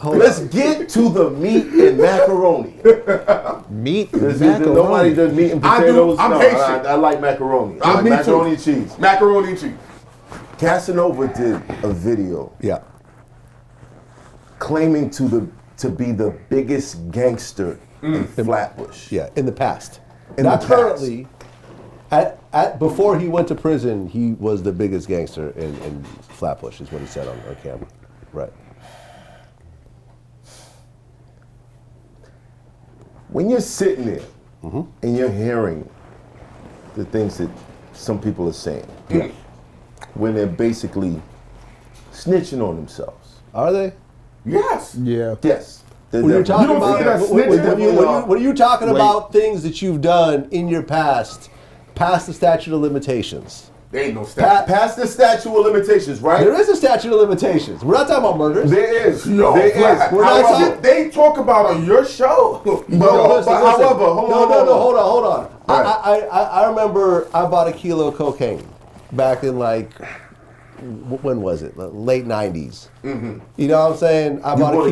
Let's get to the meat and macaroni. Meat and macaroni. Nobody does meat and potatoes. I'm Haitian. I like macaroni. I like Me macaroni too. and cheese. Macaroni and cheese. Casanova did a video claiming to be the biggest gangster in Flatbush. Yeah, in the past. In Not the currently. Before he went to prison, he was the biggest gangster in Flatbush, is what he said on camera. Right. When you're sitting there and you're hearing the things that some people are saying, when they're basically snitching on themselves. Are they? Yes. Yeah. Yes. When you're talking You don't see that snitching? when you're talking about things that you've done in your past the statute of limitations. There ain't no statute. Past the statute of limitations, right? There is a statute of limitations. We're not talking about murders. There is. Yo, There is. We're not however, talking- they talk about on your show. But however, hold on. Right. I remember I bought a kilo of cocaine back in when was it? Late 90s. Mm-hmm. You know what I'm saying? I bought a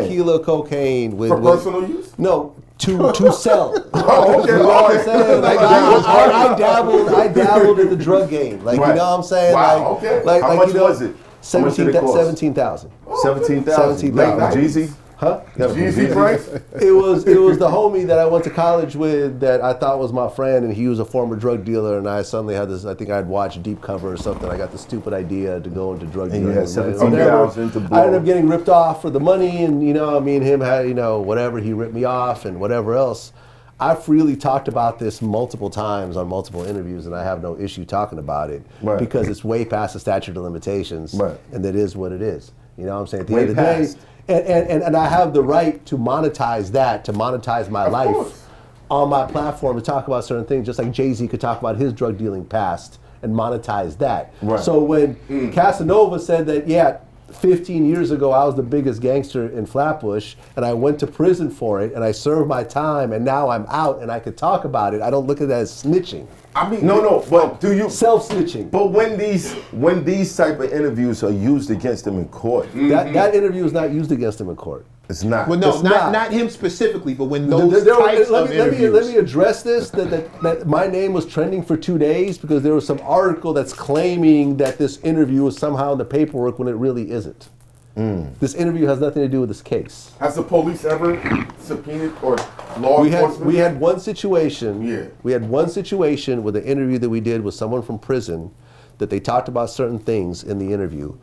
kilo of cocaine with personal use? No, to sell. Oh, okay. You know what I'm saying? Like, I dabbled in the drug game. Like, you know what I'm saying? Wow, okay. How much was it? How much did it cost? 17,000. 17,000. Jeezy? Huh? Jeezy price? It was the homie that I went to college with that I thought was my friend, and he was a former drug dealer, and I suddenly had this, I think I'd watched Deep Cover or something. I got the stupid idea to go into drug dealing. And you had 17,000 to blow. I ended up getting ripped off for the money, and me and him had, whatever, he ripped me off and whatever else. I freely talked about this multiple times on multiple interviews, and I have no issue talking about it because it's way past the statute of limitations, and that is what it is. You know what I'm saying? At the end of the day, and I have the right to monetize that, to monetize my life on my platform to talk about certain things, just like Jay-Z could talk about his drug dealing past and monetize that. Right. So when Casanova said that, 15 years ago I was the biggest gangster in Flatbush and I went to prison for it and I served my time and now I'm out and I could talk about it, I don't look at that as snitching. I mean, but do you self-snitching? But when these type of interviews are used against them in court, that interview is not used against him in court. It's not. Well, no, not him specifically, but when those types of interviews. Let me address this. That my name was trending for 2 days because there was some article that's claiming that this interview is somehow in the paperwork when it really isn't. This interview has nothing to do with this case. Has the police ever subpoenaed or law enforcement? We had one situation. Yeah. We had one situation with an interview that we did with someone from prison that they talked about certain things in the interview.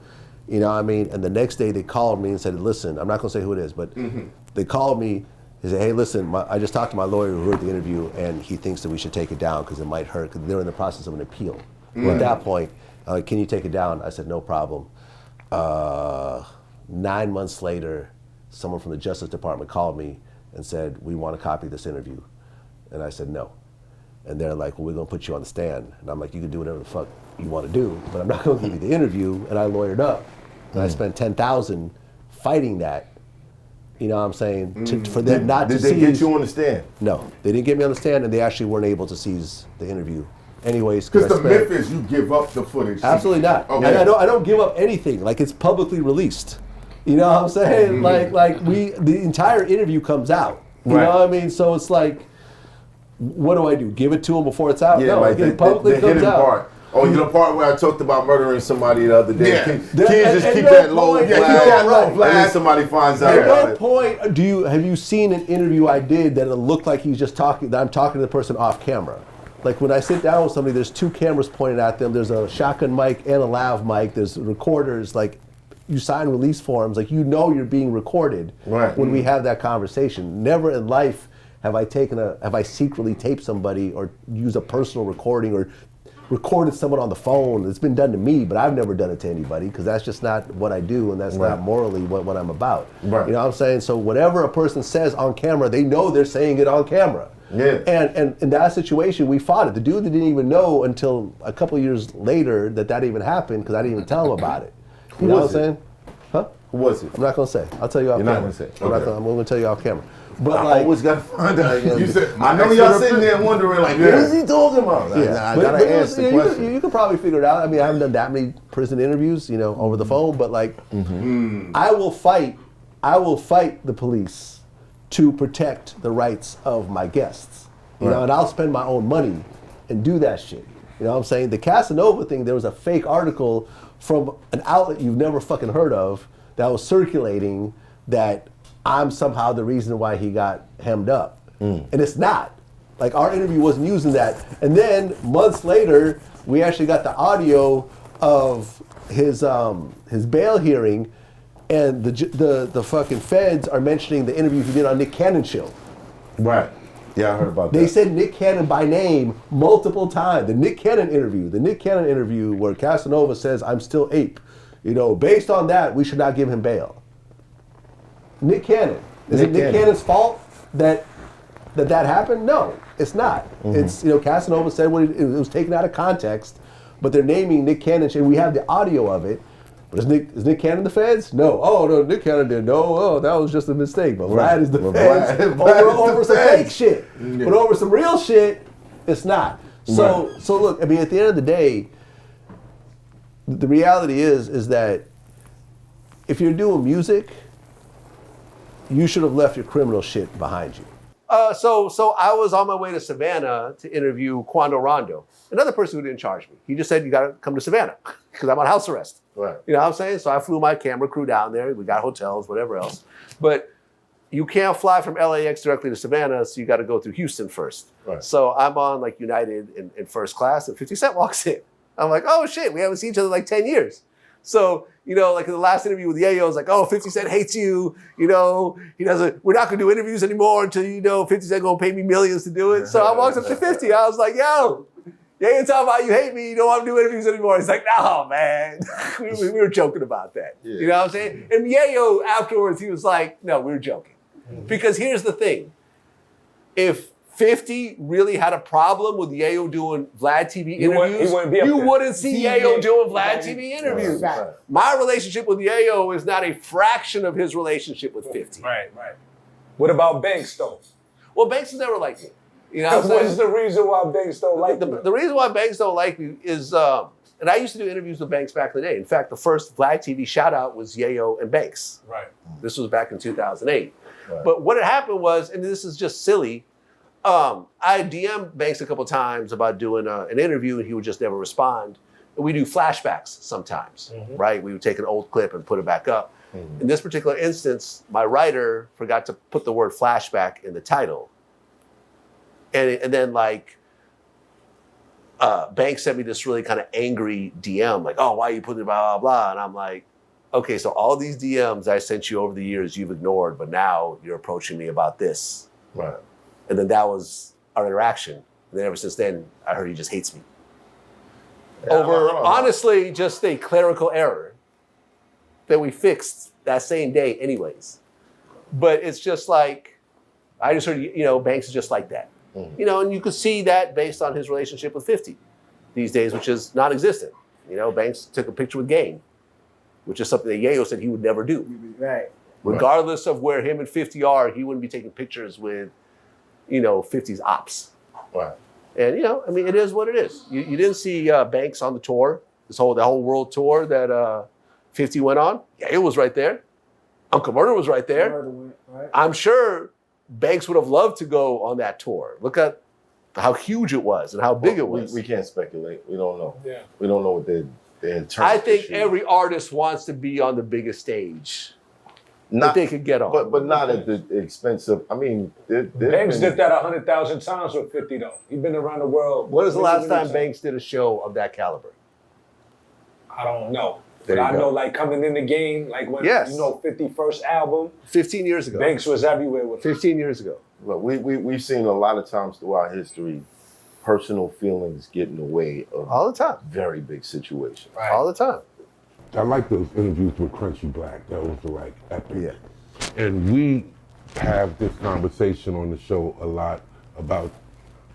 You know what I mean? And the next day they called me and said, listen, I'm not going to say who it is, but they called me. He said, hey, listen, I just talked to my lawyer who heard the interview, and he thinks that we should take it down because it might hurt, because they're in the process of an appeal. At that point, can you take it down? I said, no problem. 9 months later, someone from the Justice Department called me and said, we want to copy this interview. And I said, no. And they're like, well, we're going to put you on the stand. And I'm like, you can do whatever the fuck you want to do, but I'm not going to give you the interview. And I lawyered up. And I spent $10,000 fighting that. You know what I'm saying? For them not to seize. Did they get you on the stand? No, they didn't get me on the stand, and they actually weren't able to seize the interview. Anyways, because the myth is you give up the footage. Absolutely not. Okay. And I don't give up anything. Like, it's publicly released. You know what I'm saying? The entire interview comes out. You know what I mean? So it's like, what do I do? Give it to them before it's out? Yeah, no, like it publicly comes out. Part. Oh, the part where I talked about murdering somebody the other day. Yeah. Kids just keep that low flag. Keep that low flag. And then somebody finds out At about no it. point have you seen an interview I did that it looked like he's just talking, that I'm talking to the person off camera. Like, when I sit down with somebody, there's two cameras pointed at them. There's a shotgun mic and a lav mic. There's recorders. Like, you sign release forms. Like, you're being recorded when we have that conversation. Never in life have I secretly taped somebody or used a personal recording or recorded someone on the phone. It's been done to me, but I've never done it to anybody because that's just not what I do, and that's not morally what I'm about. Right. You know what I'm saying? So whatever a person says on camera, they know they're saying it on camera. Yeah. And in that situation, we fought it. The dude didn't even know until a couple years later that even happened because I didn't even tell him about it. You know what I'm saying? Huh? Who was it? I'm not going to say. I'll tell you off You're camera. not going to say. I'm going to tell you off camera. But I always got to find out. I know y'all y'all sitting there wondering, what is he talking about? I got to ask the question. You can probably figure it out. I mean, I haven't done that many prison interviews, over the phone, but I will fight I will fight the police to protect the rights of my guests. You know, and I'll spend my own money and do that shit. You know what I'm saying? The Casanova thing, there was a fake article from an outlet you've never fucking heard of that was circulating that I'm somehow the reason why he got hemmed up. And it's not. Like, our interview wasn't using that. And then months later, we actually got the audio of his bail hearing, and the fucking feds are mentioning the interview he did on Nick Cannon's show. Right. Yeah, I heard about that. They said Nick Cannon by name multiple times. The Nick Cannon interview where Casanova says, I'm still ape. You know, based on that, we should not give him bail. Nick Cannon. Is it Nick Cannon's fault that happened? No, it's not. It's, you know, Casanova said it was taken out of context, but they're naming Nick Cannon, and we have the audio of it. But is Nick Cannon the feds? No. Oh, no, Nick Cannon did. No, oh, that was just a mistake. But Vlad is the feds over some fake shit. Yeah. But over some real shit, it's not. So look, I mean, at the end of the day, the reality is that if you're doing music, you should have left your criminal shit behind you. So I was on my way to Savannah to interview Quando Rondo, another person who didn't charge me. He just said, you gotta come to Savannah because I'm on house arrest. Right. You know what I'm saying? So I flew my camera crew down there. We got hotels, whatever else. But you can't fly from LAX directly to Savannah, so you got to go through Houston first. Right. So I'm on like United in first class, and 50 Cent walks in. I'm like, oh shit, we haven't seen each other in like 10 years. So, you know, like in the last interview with Yayo, I was like, oh, 50 Cent hates you. You know, we're not going to do interviews anymore until, you know, 50 Cent going to pay me millions to do it. So I walked up to 50. I was like, yo, Yayo talking about you hate me. You don't want to do interviews anymore. He's like, no, man. we were joking about that. Yeah. You know what I'm saying? And Yayo afterwards, he was like, no, we were joking. Because here's the thing. If 50 really had a problem with Yayo doing Vlad TV interviews, you wouldn't see Yayo doing Vlad TV interviews. Right. My relationship with Yayo is not a fraction of his relationship with 50. Right. What about Banks, though? Well, Banks has never liked me. You know what's the reason why Banks don't like me? The reason why Banks don't like me is, and I used to do interviews with Banks back in the day. In fact, the first Vlad TV shout out was Yayo and Banks. Right. This was back in 2008. Right. But what had happened was, and this is just silly, I DM'd Banks a couple times about doing an interview, and he would just never respond. And we do flashbacks sometimes, right? We would take an old clip and put it back up. In this particular instance, my writer forgot to put the word flashback in the title. And then like, Banks sent me this really kind of angry DM, like, oh, why are you putting blah, blah, blah? And I'm like, okay, so all these DMs I sent you over the years, you've ignored, but now you're approaching me about this. Right. And then that was our interaction. And then ever since then, I heard he just hates me. Yeah, over, honestly, just a clerical error that we fixed that same day anyways. But it's just like, I just heard, you know, Banks is just like that. You know, and you could see that based on his relationship with 50 these days, which is non-existent. You know, Banks took a picture with Game, which is something that Yayo said he would never do. Right. Regardless of where him and 50 are, he wouldn't be taking pictures with, you know, 50's ops. Right. And, you know, I mean, it is what it is. You didn't see Banks on the tour, the whole world tour that 50 went on. Yayo was right there. Uncle Murder was right there. Right. I'm sure Banks would have loved to go on that tour. Look at how huge it was and how big it was. We can't speculate. We don't know. Yeah. We don't know what their internal I think issue. every artist wants to be on the biggest stage that they could get on. But not at the expense of, I mean... Banks did that 100,000 times with 50, though. He's been around the world. When was the last time Banks did a show of that caliber? I don't know. But I know, like, coming in the game, like when, you know, 50 first album. 15 years ago. Banks was everywhere with 15 years ago. Well, we've seen a lot of times throughout history, personal feelings get in the way of all the time. Very big situations. Right. All the time. I like those interviews with Crunchy Black. That was like epic. Yeah. And we have this conversation on the show a lot about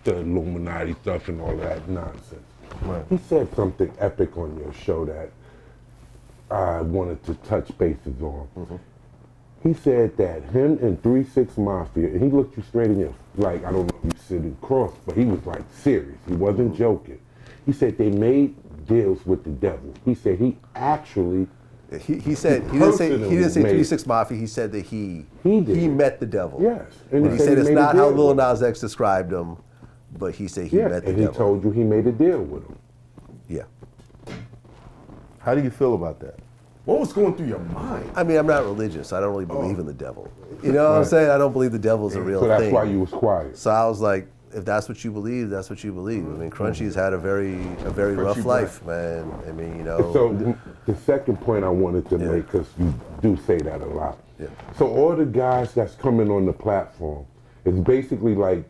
the Illuminati stuff and all that nonsense. Right. He said something epic on your show that I wanted to touch bases on. He said that him and 3-6 Mafia, and he looked you straight in your, like, I don't know if you sitting cross, but he was like serious. He wasn't joking. He said they made deals with the devil. He said he actually He said he didn't say 3-6 Mafia. He said that he met the devil. Yes, and he said it's not how Lil Nas X described him, but he said he met the devil. And he told you he made a deal with him. Yeah. How do you feel about that? What was going through your mind? I mean, I'm not religious. So I don't really believe in the devil. You know what I'm saying? I don't believe the devil's a real thing. So that's why you was quiet. So I was like, if that's what you believe, that's what you believe. I mean, Crunchy's had a very rough life, man. I mean, you know. So the second point I wanted to make, because you do say that a lot. Yeah. So all the guys that's coming on the platform is basically like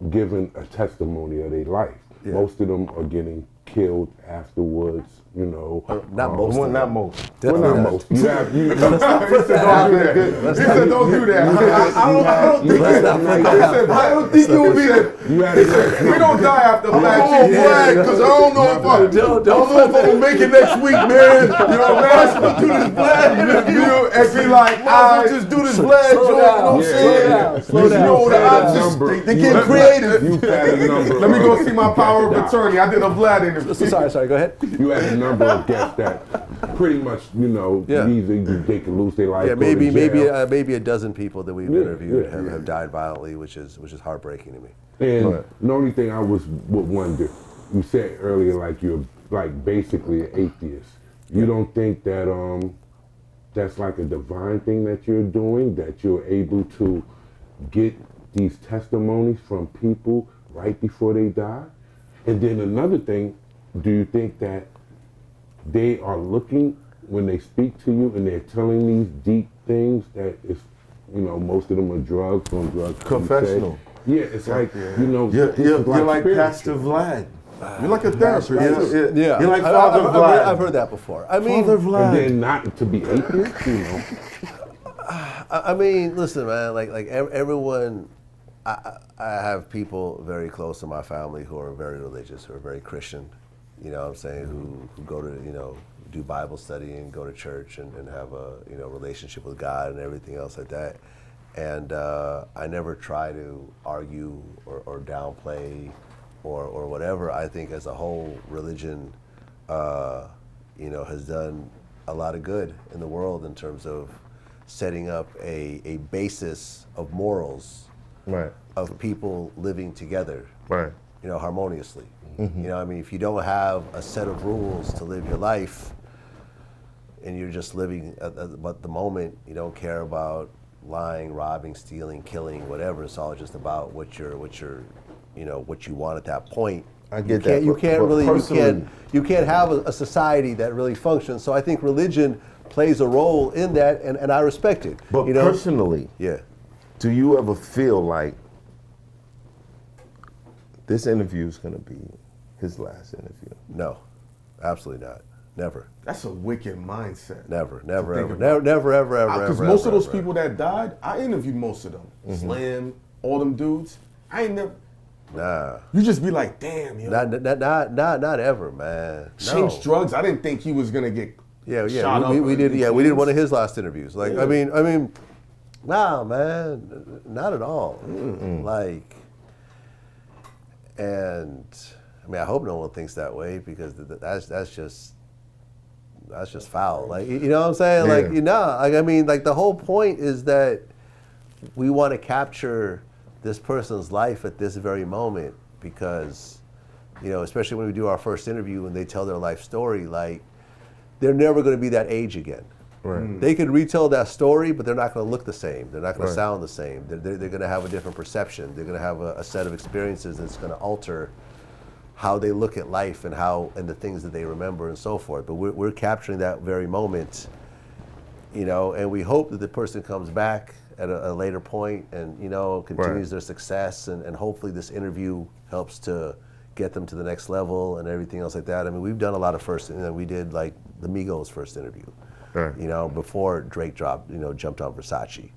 giving a testimony of their life. Yeah. Most of them are getting killed afterwards, you know. Not most. Well, not most. Well, not most. You have, He said, don't do that. I don't think it would be. We don't die after Black Sheep, because I don't know if I'm gonna make it next week, man. You know what I'm saying? Do this Black interview and be like, I just do this Black joint. You know what I'm saying? Slow down. You know, the options, they get creative. You've had a number. Let me go see my power of attorney. I did a Vlad interview. Sorry, go ahead. You had a number of guests that pretty much, you know, either they can lose their life. Yeah, maybe a dozen people that we've interviewed yeah. have died violently, which is heartbreaking to me. And the only thing I would wonder, you said earlier, like you're like basically an atheist. You don't think that that's like a divine thing that you're doing, that you're able to get these testimonies from people right before they die? And then another thing, do you think that they are looking when they speak to you and they're telling these deep things that is, you know, most of them are drugs on drugs. Confessional. Yeah, it's like, you know, You're like spiritual. Pastor Vlad. You're like a therapist. Yeah. You're like Father Vlad. I've heard that before. I mean, Father Vlad. And then not to be atheist, you know. I mean, listen, man. Like everyone, I have people very close to my family who are very religious, who are very Christian. You know what I'm saying? Who go to, you know, do Bible study and go to church and have a, you know, relationship with God and everything else like that. And I never try to argue or downplay or whatever. I think as a whole, religion, you know, has done a lot of good in the world in terms of setting up a basis of morals, Right. of people living together, Right. you know, harmoniously. You know, I mean, if you don't have a set of rules to live your life, and you're just living at the moment, you don't care about lying, robbing, stealing, killing, whatever. It's all just about what you're, you know, what you want at that point. I get that. You Personally- can't have a society that really functions. So I think religion plays a role in that, and I respect it. But you know? personally, Yeah. do you ever feel like this interview is going to be his last interview? No, absolutely not. Never. That's a wicked mindset. Never, think ever, about. ever. Because most of those people that died, I interviewed most of them. Slam, all them dudes. I ain't never. Nah. You just be like, damn, yo. Not ever, man. Changed No. drugs. I didn't think he was gonna get shot up. We did. in We did Queens. one of his last interviews. Like, Yeah. I mean, nah, man, not at all. Like, and I mean, I hope no one thinks that way, because that's just foul. Like, you know what I'm saying? Yeah. Like, you know, like, I mean, like, the whole point is that we want to capture this person's life at this very moment, because, you know, especially when we do our first interview and they tell their life story, like, they're never going to be that age again. Right. They could retell that story, but they're not going to look the same. They're not going to Right. sound the same. They're going to have a different perception. They're going to have a set of experiences that's going to alter how they look at life and the things that they remember and so forth. But we're capturing that very moment, you know, and we hope that the person comes back at a later point and, you know, continues their success, and hopefully this interview helps to get them to the next level and everything else like that. I mean, we've done a lot of first, you know, we did like the Migos' first interview, you know, before Drake jumped on Versace.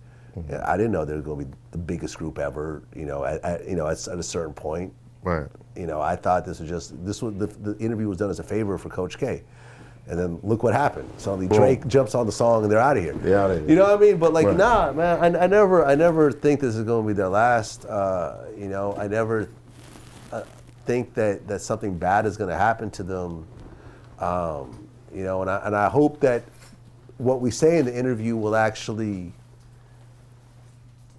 Yeah, I didn't know they were going to be the biggest group ever, you know, at a certain point. Right. You know, I thought the interview was done as a favor for Coach K. And then look what happened. Suddenly Drake jumps on the song and they're out of here. They're outta here. You know what I mean? But like, Right. nah, man, I never think this is going to be their last. You know, I never think that something bad is going to happen to them. You know, and I hope that what we say in the interview will actually,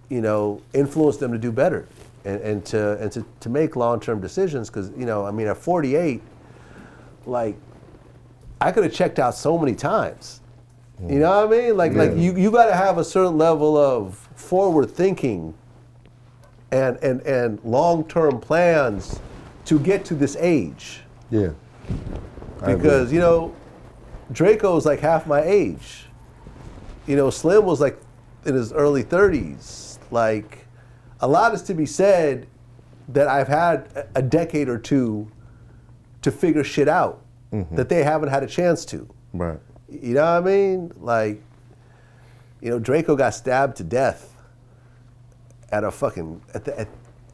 influence them to do better and to make long-term decisions. Because, at 48, like, I could have checked out so many times. You know what I mean? Like you got to have a certain level of forward thinking and long-term plans to get to this age. Yeah. Because, Draco's like half my age. Slim was like in his early 30s. Like, a lot is to be said that I've had a decade or two to figure shit out that they haven't had a chance to. Right. You know what I mean? Like, Draco got stabbed to death at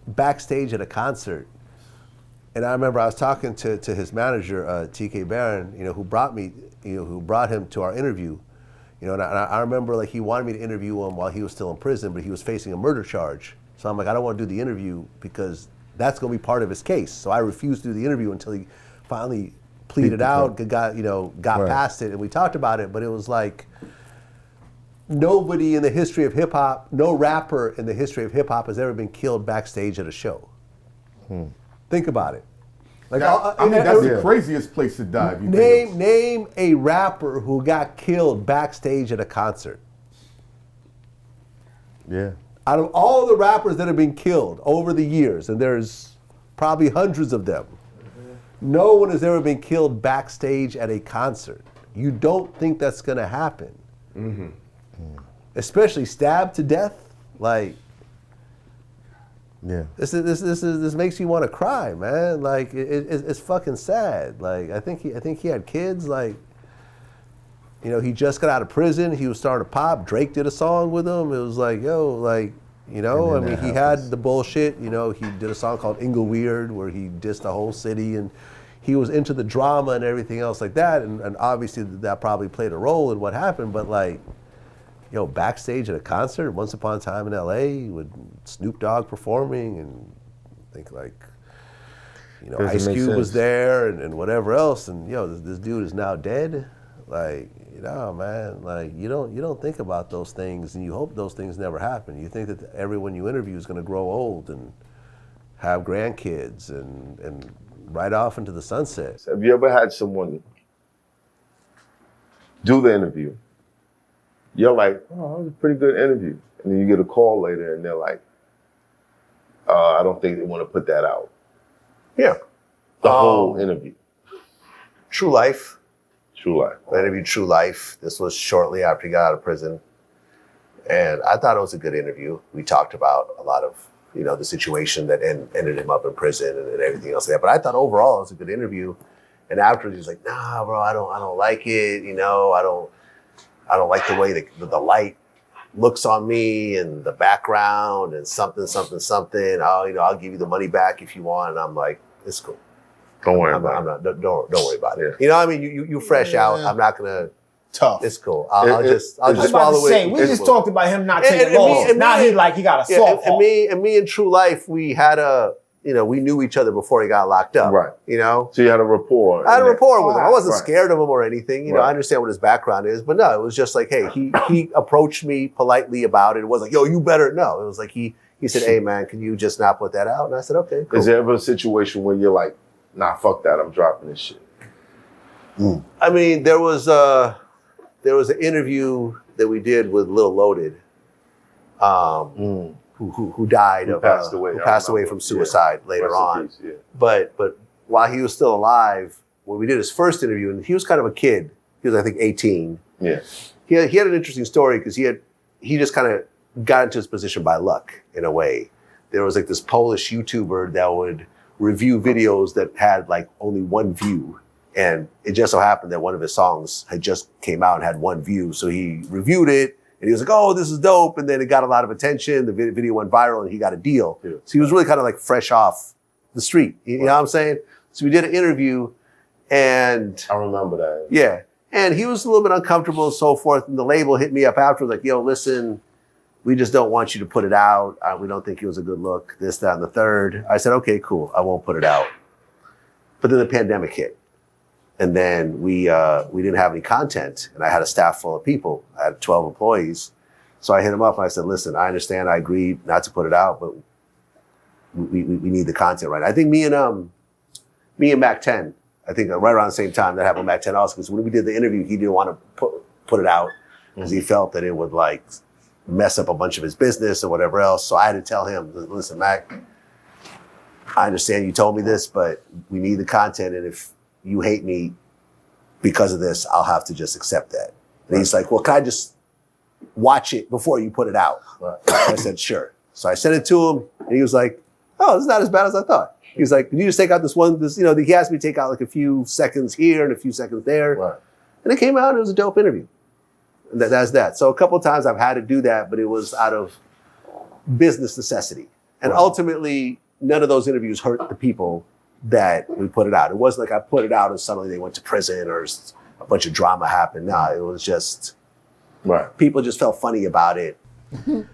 backstage at a concert. And I remember I was talking to his manager, TK Barron, who brought him to our interview. And I remember, like, he wanted me to interview him while he was still in prison, but he was facing a murder charge. So I'm like, I don't want to do the interview because that's going to be part of his case. So I refused to do the interview until he finally pleaded out, got Right. past it, and we talked about it. But it was like, nobody in the history of hip hop, no rapper in the history of hip hop has ever been killed backstage at a show. Think about it. Like, that's the craziest place to die. If you name a rapper who got killed backstage at a concert. Yeah. Out of all the rappers that have been killed over the years, and there's probably hundreds of them, no one has ever been killed backstage at a concert. You don't think that's going to happen. Especially stabbed to death. Like, Yeah. This makes you want to cry, man. Like, it's fucking sad. Like, I think he had kids. Like, he just got out of prison. He was starting to pop. Drake did a song with him. It was like, yo, like, he had the bullshit. He did a song called Ingleweird where he dissed the whole city, and he was into the drama and everything else like that. And obviously that probably played a role in what happened. But, like, backstage at a concert once upon a time in LA with Snoop Dogg performing, and I think, like, Ice Cube was there and whatever else, and this dude is now dead. Like, man, like, you don't think about those things, and you hope those things never happen. You think that everyone you interview is going to grow old and have grandkids and ride off into the sunset. Have you ever had someone do the interview? You're like, oh, that was a pretty good interview. And then you get a call later and they're like, I don't think they want to put that out. Yeah. The whole interview. True Life. True Life. I interviewed True Life. This was shortly after he got out of prison. And I thought it was a good interview. We talked about a lot of, the situation that ended him up in prison and everything else like that. But I thought overall it was a good interview. And after he was like, nah, bro, I don't like it. I don't like the way the light looks on me and the background and something. I'll give you the money back if you want. And I'm like, it's cool. Don't worry about it. Don't worry about it. You fresh out. I'm not gonna. Tough. It's cool. I'll just I was about swallow to say, it. we just talked about him not taking losses. Now he got a soft and me in True Life, we had we knew each other before he got locked up. Right. So you had a rapport. I had a rapport with him. I wasn't Right. scared of him or anything. I understand what his background is, but no, it was just like, hey, he approached me politely about it. It wasn't like, yo, you better. No, it was like he said, hey man, can you just not put that out? And I said, okay, cool. Is there ever a situation where you're like, nah, fuck that, I'm dropping this shit? I mean, there was an interview that we did with Lil Loaded, who died Who passed away. who I passed away remember. from suicide later Rest in on. peace, yeah. But while he was still alive, when we did his first interview, and he was kind of a kid, he was I think 18. Yeah. He had an interesting story because he just kind of got into his position by luck in a way. There was like this Polish YouTuber that would review videos that had like only one view. And it just so happened that one of his songs had just came out and had one view. So he reviewed it and he was like, oh, this is dope. And then it got a lot of attention. The video went viral and he got a deal. Yeah. So he was really kind of like fresh off the street. You know what I'm saying? So we did an interview and I remember that. yeah. And he was a little bit uncomfortable and so forth. And the label hit me up after like, yo, listen, we just don't want you to put it out. We don't think it was a good look, this, that, and the third. I said, okay, cool. I won't put it out. But then the pandemic hit. And then we didn't have any content, and I had a staff full of people. I had 12 employees. So I hit him up and I said, listen, I understand, I agreed not to put it out, but we need the content right. I think me and Mac 10, I think right around the same time that happened with Mac 10 also, because when we did the interview, he didn't want to put it out because he felt that it would like mess up a bunch of his business or whatever else. So I had to tell him, listen, Mac, I understand you told me this, but we need the content, and if you hate me because of this, I'll have to just accept that. And he's like, well, can I just watch it before you put it out? Right. I said, sure. So I sent it to him, and he was like, oh, it's not as bad as I thought. He was like, can you just take out this, he asked me to take out like a few seconds here and a few seconds there. Right. And it came out, and it was a dope interview. And that's that. So a couple of times I've had to do that, but it was out of business necessity. And ultimately, none of those interviews hurt the people that we put it out. It wasn't like I put it out and suddenly they went to prison or a bunch of drama happened. No, it was just, people just felt funny about it. Do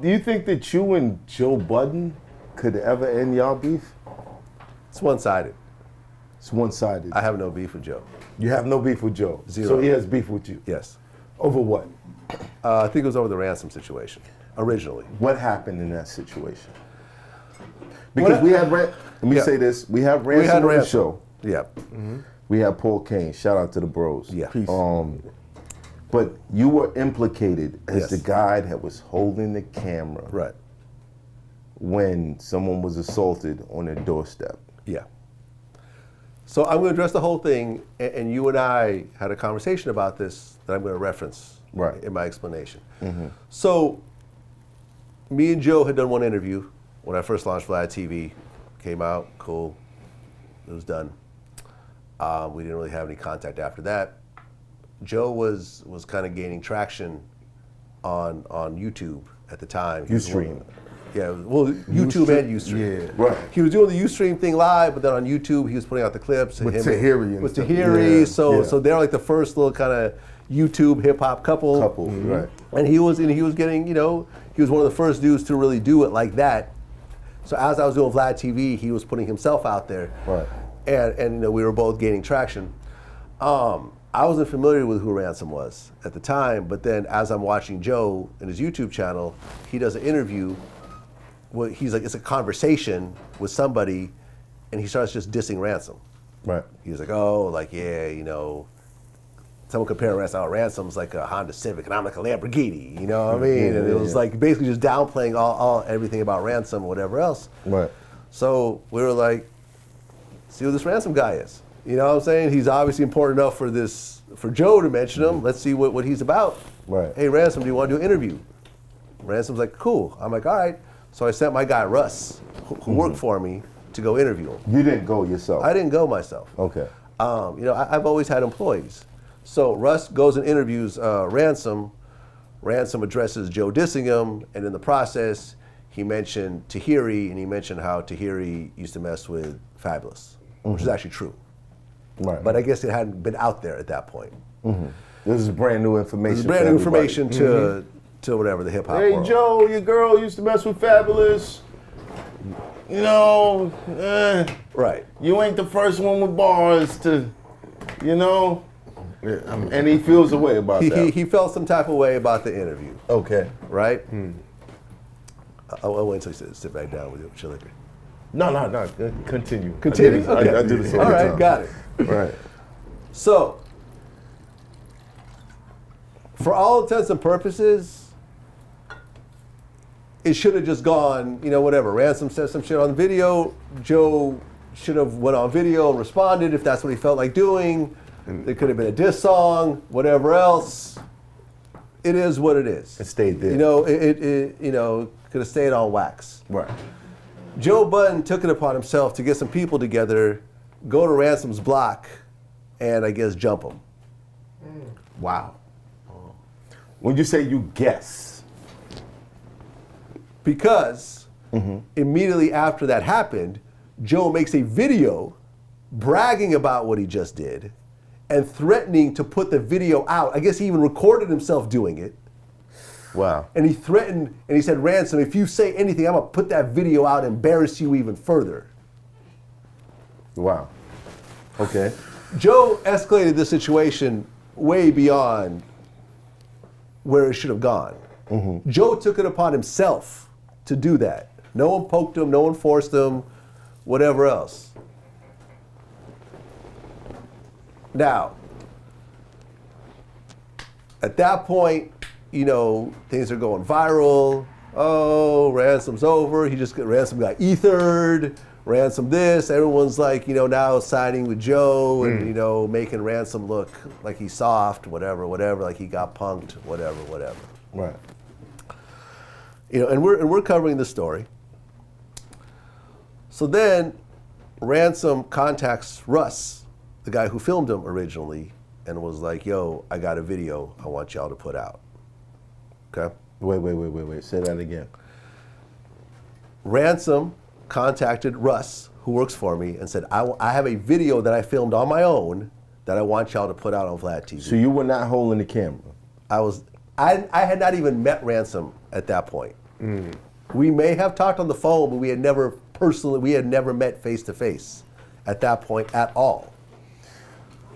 you think that you and Joe Budden could ever end y'all beef? It's one-sided. It's one-sided. I have no beef with Joe. You have no beef with Joe? Zero. So he has beef with you? Yes. Over what? I think it was over the ransom situation, originally. What happened in that situation? Because we had, let me say this, we have Ransom on the show. Yeah. Mm-hmm. We have Paul Kane, shout out to the bros. Yeah. Peace. But you were implicated as the guy that was holding the camera when someone was assaulted on their doorstep. Yeah. So I'm going to address the whole thing, and you and I had a conversation about this that I'm going to reference in my explanation. Mm-hmm. So me and Joe had done one interview when I first launched Vlad'S TV. Came out, cool, it was done. We didn't really have any contact after that. Joe was kind of gaining traction on YouTube at the time. Ustream. Yeah, well, YouTube and Ustream. Yeah, right. He was doing the Ustream thing live, but then on YouTube he was putting out the clips. With Tahiri. With Tahiri, so they're like the first little kind of YouTube hip hop couple. Right. And he was getting, he was one of the first dudes to really do it like that. So as I was doing Vlad'S TV, he was putting himself out there. Right. And we were both gaining traction. I wasn't familiar with who Ransom was at the time, but then as I'm watching Joe in his YouTube channel, he does an interview where he's like, it's a conversation with somebody, and he starts just dissing Ransom. Right. He was like, someone comparing Ransom's like a Honda Civic, and I'm like a Lamborghini, you know what I mean? And it was like basically just downplaying all everything about Ransom or whatever else. Right. So we were like, see who this Ransom guy is. You know what I'm saying? He's obviously important enough for Joe to mention him. Let's see what he's about. Right. Hey, Ransom, do you want to do an interview? Ransom's like, cool. I'm like, all right. So I sent my guy, Russ, who worked for me, to go interview him. You didn't go yourself? I didn't go myself. Okay. I've always had employees. So Russ goes and interviews Ransom. Ransom addresses Joe dissing him, and in the process, he mentioned Tahiri, and he mentioned how Tahiri used to mess with Fabulous, which is actually true. Right. But I guess it hadn't been out there at that point. Mm-hmm. This is brand new information. This is brand new information to whatever the hip hop world. Hey Joe, your girl used to mess with Fabulous. Right. You ain't the first one with bars to, and he feels a way about that. He felt some type of way about the interview. Okay. Right? I'll wait until you sit back down with your liquor. No. Continue. Continue? Okay. I do this all the right, time. got it. Right. So, for all intents and purposes, it should have just gone, whatever. Ransom said some shit on the video. Joe should have went on video and responded if that's what he felt like doing. There could have been a diss song, whatever else. It is what it is. It stayed there. It could have stayed on wax. Right. Joe Budden took it upon himself to get some people together, go to Ransom's block, and I guess jump him. Wow. When you say you guess. Because immediately after that happened, Joe makes a video bragging about what he just did and threatening to put the video out. I guess he even recorded himself doing it. Wow. And he threatened, and he said, Ransom, if you say anything, I'm going to put that video out and embarrass you even further. Wow. Okay. Joe escalated the situation way beyond where it should have gone. Joe took it upon himself to do that. No one poked him, no one forced him, whatever else. Now, at that point, things are going viral. Oh, Ransom's over. Ransom got ethered. Ransom this. Everyone's like, now siding with Joe and, making Ransom look like he's soft, whatever, like he got punked, whatever. Right. And we're covering the story. So then Ransom contacts Russ, the guy who filmed him originally, and was like, yo, I got a video I want y'all to put out. Okay? Wait. Say that again. Ransom contacted Russ, who works for me, and said, I have a video that I filmed on my own that I want y'all to put out on Vlad TV. So you were not holding the camera? I had not even met Ransom at that point. We may have talked on the phone, but we had never met face to face at that point at all.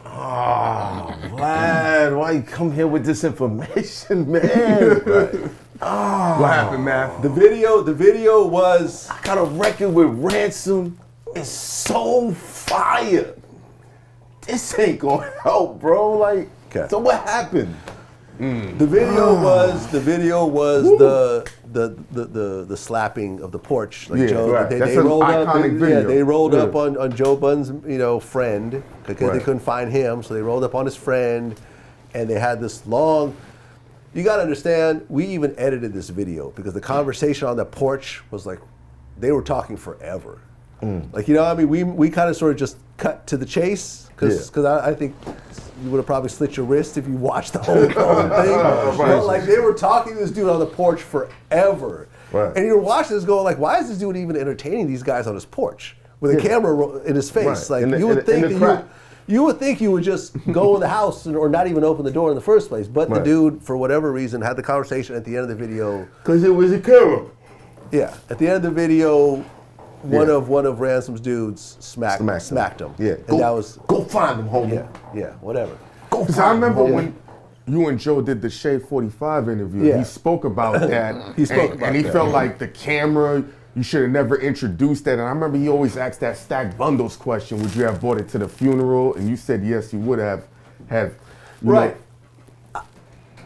Oh, Vlad, why you come here with this information, man? What happened, man? The video was... I got a record with Ransom. It's so fire. This ain't gonna help, bro. So what happened? The video was the slapping of the porch. Like Joe, right. They rolled up. They rolled up on Joe Budden's friend because they couldn't find him, so they rolled up on his friend, and they had this long. You got to understand, we even edited this video because the conversation on the porch was like, they were talking forever. We kind of sort of just cut to the chase because I think you would have probably slit your wrist if you watched the whole thing. But they were talking to this dude on the porch forever. Right. And you're watching this going like, why is this dude even entertaining these guys on his porch with a camera in his face? Right. You would think you would just go in the house or not even open the door in the first place. But the dude, for whatever reason, had the conversation at the end of the video. Because it was a camera. Yeah. At the end of the video, one of Ransom's dudes smacked him. Yeah. Go find him, homie. Yeah, whatever. Because I remember when you and Joe did the Shade 45 interview, he spoke about that. And he felt like the camera, you should have never introduced that. And I remember he always asked that stacked bundles question, would you have brought it to the funeral? And you said yes, you would have. Right.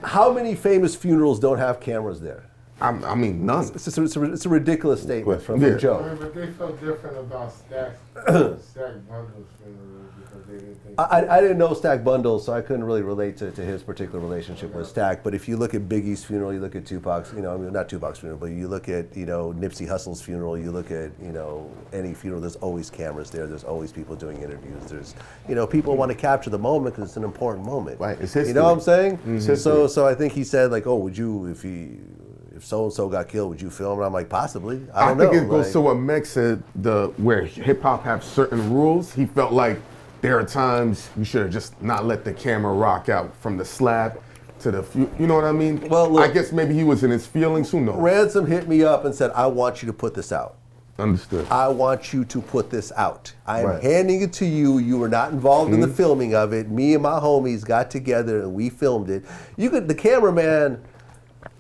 How many famous funerals don't have cameras there? I mean, none. It's a ridiculous statement from Joe. But they felt different about Stack Bundles funeral because they didn't think. I didn't know Stack Bundles, so I couldn't really relate to his particular relationship with Stack. But if you look at Biggie's funeral, you look at Tupac's, not Tupac's funeral, but you look at, Nipsey Hussle's funeral, you look at, any funeral, there's always cameras there, there's always people doing interviews, there's, people want to capture the moment because it's an important moment. Right, it's history. You know what I'm saying? Mm-hmm. So I think he said, would you, if so-and-so got killed, would you film it? I'm like, possibly. I don't know. I think it goes to what Meg said, where hip-hop have certain rules. He felt like there are times you should have just not let the camera rock out from the slap to the, you know what I mean? Well, look, I guess maybe he was in his feelings, who knows? Ransom hit me up and said, I want you to put this out. Understood. I want you to put this out. I am handing it to you. You were not involved in the filming of it. Me and my homies got together and we filmed it. The cameraman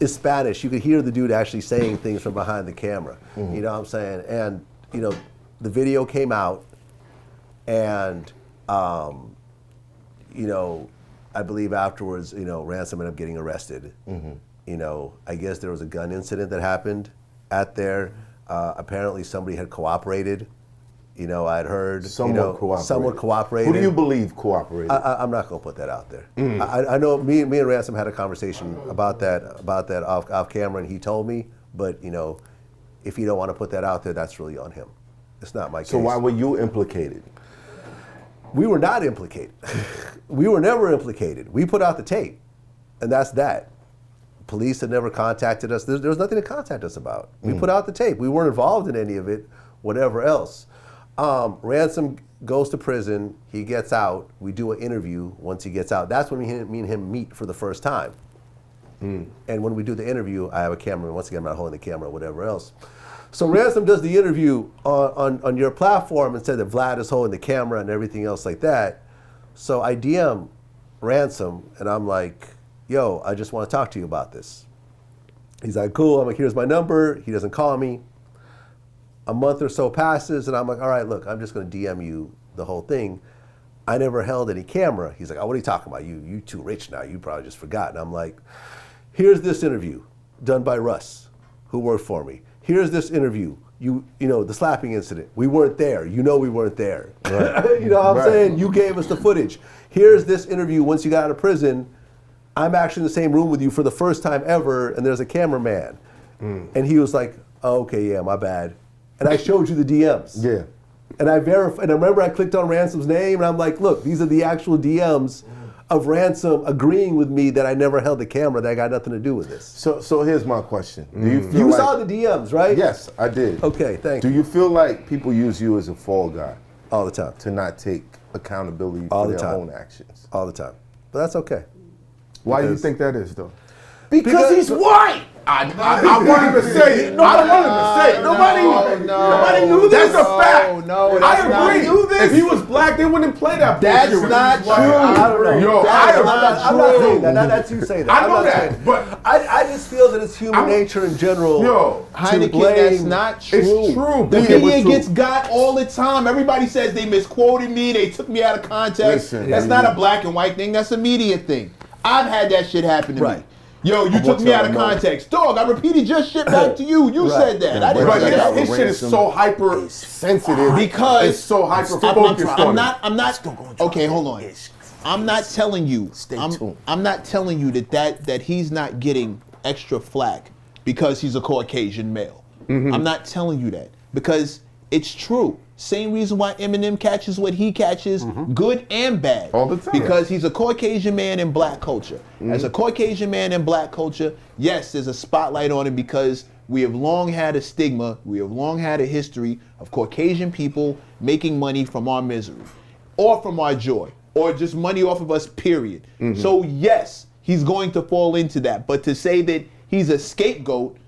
is Spanish. You could hear the dude actually saying things from behind the camera. You know what I'm saying? And, the video came out and, I believe afterwards, Ransom ended up getting arrested. I guess there was a gun incident that happened at there. Apparently somebody had cooperated. I'd heard someone cooperated. Who do you believe cooperated? I'm not going to put that out there. I know me and Ransom had a conversation about that off camera, and he told me. But if you don't want to put that out there, that's really on him. It's not my case. So why were you implicated? We were not implicated. We were never implicated. We put out the tape, and that's that. Police had never contacted us. There was nothing to contact us about. We put out the tape. We weren't involved in any of it, whatever else. Ransom goes to prison. He gets out. We do an interview. Once he gets out, that's when me and him meet for the first time. And when we do the interview, I have a camera. Once again, I'm not holding the camera or whatever else. So Ransom does the interview on your platform and said that Vlad is holding the camera and everything else like that. So I DM Ransom, and I'm like, yo, I just want to talk to you about this. He's like, cool. I'm like, here's my number. He doesn't call me. A month or so passes, and I'm like, all right, look, I'm just going to DM you the whole thing. I never held any camera. He's like, oh, what are you talking about? You too rich now. You probably just forgot. And I'm like, here's this interview done by Russ, who worked for me. Here's this interview. You know, the slapping incident. We weren't there. You know we weren't there. Right. You know what I'm saying? You gave us the footage. Here's this interview once you got out of prison. I'm actually in the same room with you for the first time ever, and there's a cameraman. And he was like, oh, okay, yeah, my bad. And I showed you the DMs. Yeah. And I verified, and I remember I clicked on Ransom's name, and I'm like, look, these are the actual DMs of Ransom agreeing with me that I never held the camera, that I got nothing to do with this. So here's my question. Do you feel You like, saw the DMs, right? Yes, I did. Okay, thank you. Do you feel like people use you as a fall guy All the time. to not take accountability All for the their time. own actions? All the time. But that's okay. Why do you Because- think that is, though? Because he's white. I want him to say it. I don't want him to say it. Nobody knew this. That's a fact. No, I agree. If he was black, they wouldn't play that. That's bullshit. not true. I don't know. Yo, That's I'm not saying that. That's you saying that. I know I'm not that, saying but I just feel that it's human nature in general. Yo, to Heineken, blame. that's not true. It's true. The Yeah, but media true. gets got all the time. Everybody says they misquoted me, they took me out of context. Listen, That's not a black and white thing, that's a media thing. I've had that shit happen to me. Right. Yo, you took me out of context. Dog, I repeated your shit back to you. You said that. I didn't But say that. his shit is so hyper sensitive Because it's so hyper focused on it. I'm not. Okay, hold on. I'm not telling you. tuned. I'm not telling you that he's not getting extra flack because he's a Caucasian male. I'm not telling you that because it's true. Same reason why Eminem catches what he catches, good and bad. All the time. Because he's a Caucasian man in black culture. As a Caucasian man in black culture, yes, there's a spotlight on him because we have long had a stigma, we have long had a history of Caucasian people making money from our misery or from our joy or just money off of us, period. So yes, he's going to fall into that. But to say that he's a scapegoat,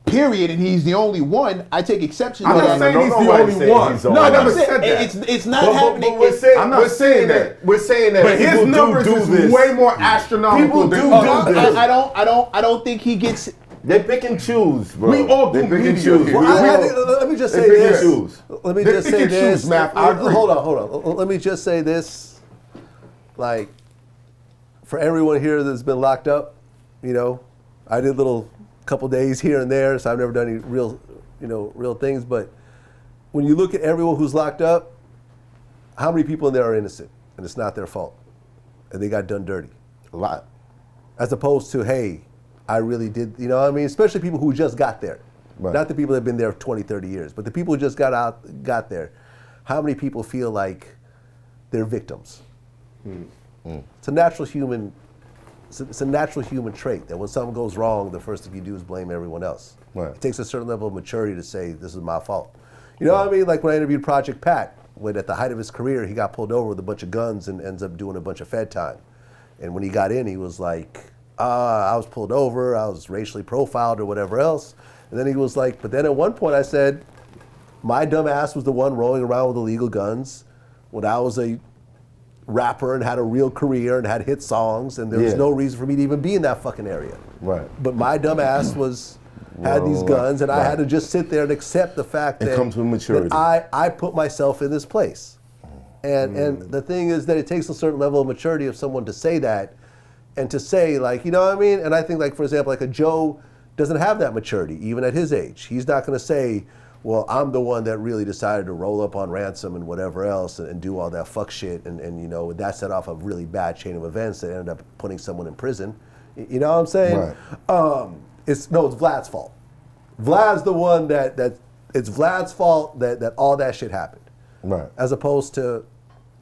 period, and he's the only one, I take exception to I'm that. not saying he's the nobody only said one. he's No, the I only never one. said that. It's not happening. But we're saying, I'm not we're saying saying that. We're saying that. But his people numbers do is this. way more astronomical People than do others. this. I don't think he gets. They pick and choose, bro. We all they do pick and media choose. here. We I all- think- let me just they say pick and this. choose. Let me They just pick say and choose, this. Matt. I agree. Hold on. Let me just say this. Like, for everyone here that's been locked up, you know, I did little couple days here and there, so I've never done any real things. But when you look at everyone who's locked up, how many people in there are innocent and it's not their fault, and they got done dirty? A lot. As opposed to, hey, I really did, you know what I mean? Especially people who just got there. Right. Not the people that have been there 20, 30 years, but the people who just got there. How many people feel like they're victims? It's a natural human trait that when something goes wrong, the first thing you do is blame everyone else. Right. It takes a certain level of maturity to say, this is my fault. You know what I mean? Like when I interviewed Project Pat, when at the height of his career, he got pulled over with a bunch of guns and ends up doing a bunch of Fed time. And when he got in, he was like, I was pulled over, I was racially profiled or whatever else. And then he was like, but then at one point I said, my dumb ass was the one rolling around with illegal guns when I was a rapper and had a real career and had hit songs, and there was Yeah. no reason for me to even be in that fucking area. Right. But my dumb ass had these guns, and I had to just sit there and accept the fact It that, comes with maturity. that I put myself in this place. And the thing is that it takes a certain level of maturity of someone to say that, and to say, like, you know what I mean? And I think, like, for example, like a Joe doesn't have that maturity, even at his age. He's not going to say, well, I'm the one that really decided to roll up on Ransom and whatever else and do all that fuck shit. And you know, that set off a really bad chain of events that ended up putting someone in prison. You know what I'm saying? Right. It's Vlad's fault. Vlad's the one it's Vlad's fault that all that shit happened. Right. As opposed to,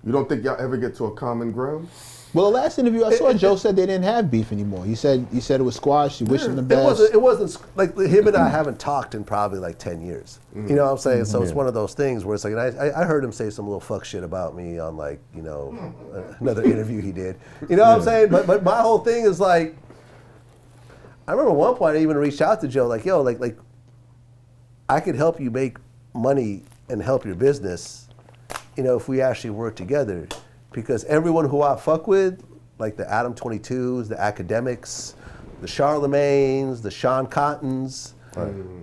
You don't think y'all ever get to a common ground? Well, the last interview I saw, Joe said they didn't have beef anymore. He said it was squashed. He wished him the best. it wasn't like him and I haven't talked in probably like 10 years. You know what I'm saying? So it's one of those things where it's like, and I heard him say some little fuck shit about me on, like, you know, another interview he did. You know what I'm saying? But my whole thing is like, I remember at one point I even reached out to Joe, like, yo, like I could help you make money and help your business you know, if we actually work together, because everyone who I fuck with, like the Adam 22s, the academics, the Charlemagnes, the Sean Cottons,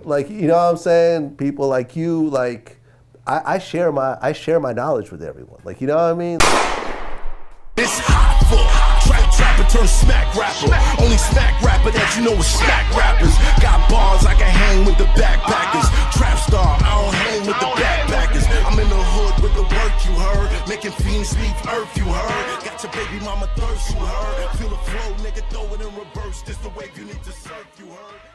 like, you know what I'm saying? People like you, like, I share my knowledge with everyone. Like, you know what I mean? It's hot for trapper turn smack rapper. Only smack rapper that you know is smack rappers. Got bars I can hang with the backpackers. Trap star, I don't hang with the backpackers. I'm in the hood with the work you heard. Making fiends leave earth you heard. Got your baby mama thirst you heard. Feel the flow, nigga, throw it in reverse. This the wave you need to surf you heard.